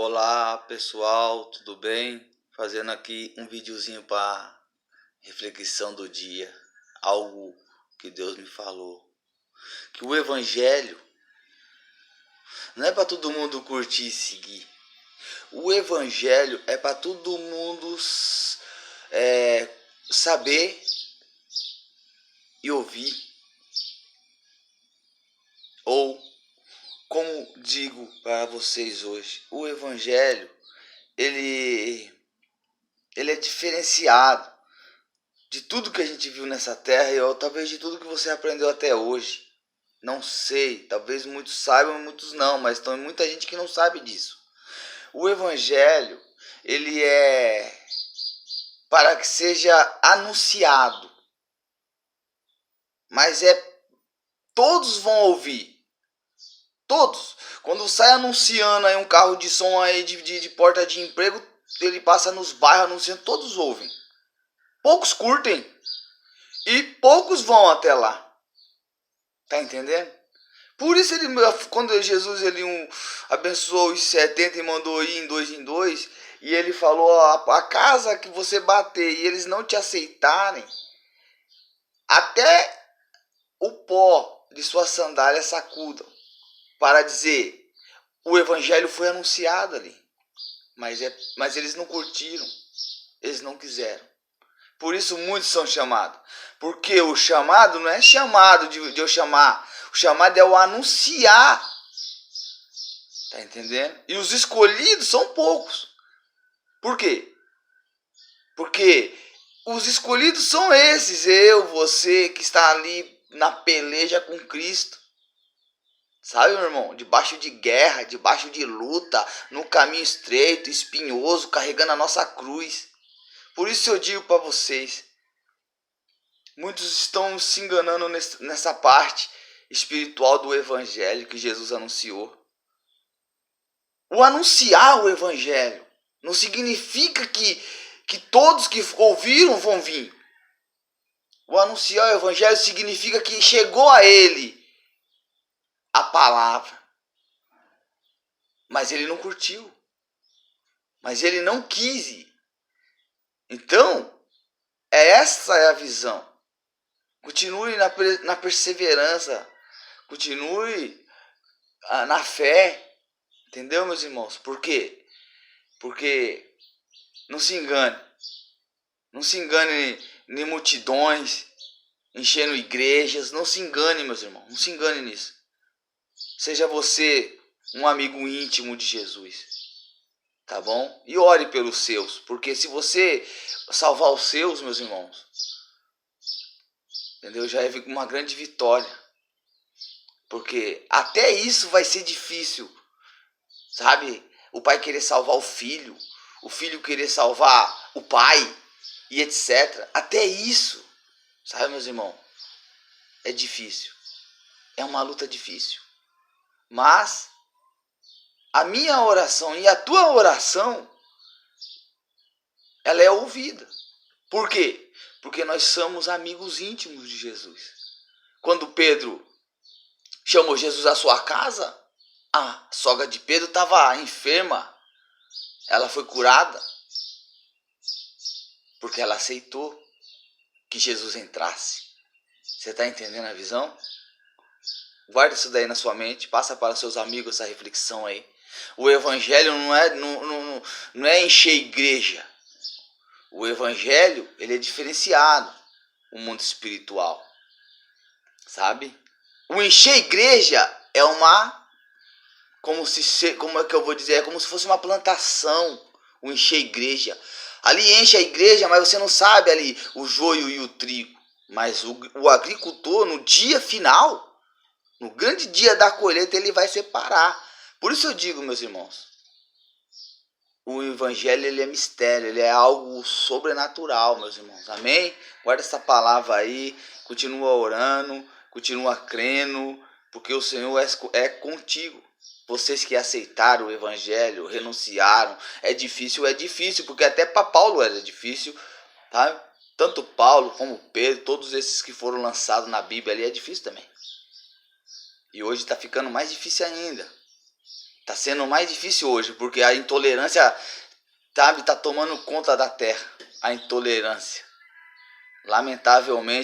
Olá pessoal, tudo bem? Fazendo aqui um videozinho para reflexão do dia, algo que Deus me falou, que o evangelho não é para todo mundo curtir e seguir. O evangelho é para todo mundo saber e ouvir. Ou, como digo para vocês hoje, o evangelho ele é diferenciado de tudo que a gente viu nessa terra e talvez de tudo que você aprendeu até hoje. Não sei, talvez muitos saibam e muitos não, mas tem muita gente que não sabe disso. O evangelho, ele é para que seja anunciado, mas todos vão ouvir. Todos. Quando sai anunciando aí um carro de som aí de porta de emprego, ele passa nos bairros anunciando, todos ouvem. Poucos curtem e poucos vão até lá. Tá entendendo? Por isso ele, quando Jesus abençoou os 70 e mandou ir em dois, e ele falou, a casa que você bater e eles não te aceitarem, até o pó de suas sandálias sacudam, para dizer, o evangelho foi anunciado ali, mas eles não curtiram, eles não quiseram. Por isso muitos são chamados, porque o chamado não é chamado de eu chamar, o chamado é o anunciar. Tá entendendo? E os escolhidos são poucos. Por quê? Porque os escolhidos são esses, eu, você, que está ali na peleja com Cristo. Sabe, meu irmão? Debaixo de guerra, debaixo de luta, no caminho estreito, espinhoso, carregando a nossa cruz. Por isso eu digo para vocês, muitos estão se enganando nessa parte espiritual do evangelho que Jesus anunciou. O anunciar o evangelho não significa que todos que ouviram vão vir. O anunciar o evangelho significa que chegou a ele a palavra. Mas ele não curtiu. Mas ele não quis ir. Então, essa é a visão. Continue na perseverança. Continue na fé. Entendeu, meus irmãos? Por quê? Porque não se engane. Não se engane em multidões, enchendo igrejas. Não se engane, meus irmãos. Não se engane nisso. Seja você um amigo íntimo de Jesus. Tá bom? E ore pelos seus. Porque se você salvar os seus, meus irmãos, entendeu? Já é uma grande vitória. Porque até isso vai ser difícil. Sabe? O pai querer salvar o filho querer salvar o pai, e etc. Até isso, sabe, meus irmãos? É difícil. É uma luta difícil. Mas a minha oração e a tua oração, ela é ouvida. Por quê? Porque nós somos amigos íntimos de Jesus. Quando Pedro chamou Jesus à sua casa, a sogra de Pedro estava enferma. Ela foi curada porque ela aceitou que Jesus entrasse. Você está entendendo a visão? Guarda isso daí na sua mente, passa para seus amigos essa reflexão aí. O evangelho não é encher igreja. O evangelho, ele é diferenciado, o mundo espiritual. Sabe? O encher igreja é como é que eu vou dizer? É como se fosse uma plantação, o encher igreja. Ali enche a igreja, mas você não sabe ali o joio e o trigo. Mas o agricultor, no dia final, no grande dia da colheita, ele vai separar. Por isso eu digo, meus irmãos, o evangelho, ele é mistério, ele é algo sobrenatural, meus irmãos. Amém? Guarda essa palavra aí, continua orando, continua crendo, porque o Senhor é contigo. Vocês que aceitaram o evangelho, renunciaram, é difícil, porque até para Paulo era difícil, tá? Tanto Paulo como Pedro, todos esses que foram lançados na Bíblia ali, é difícil também. E hoje está ficando mais difícil ainda. Tá sendo mais difícil hoje, porque a intolerância, sabe, tá tomando conta da terra. A intolerância. Lamentavelmente.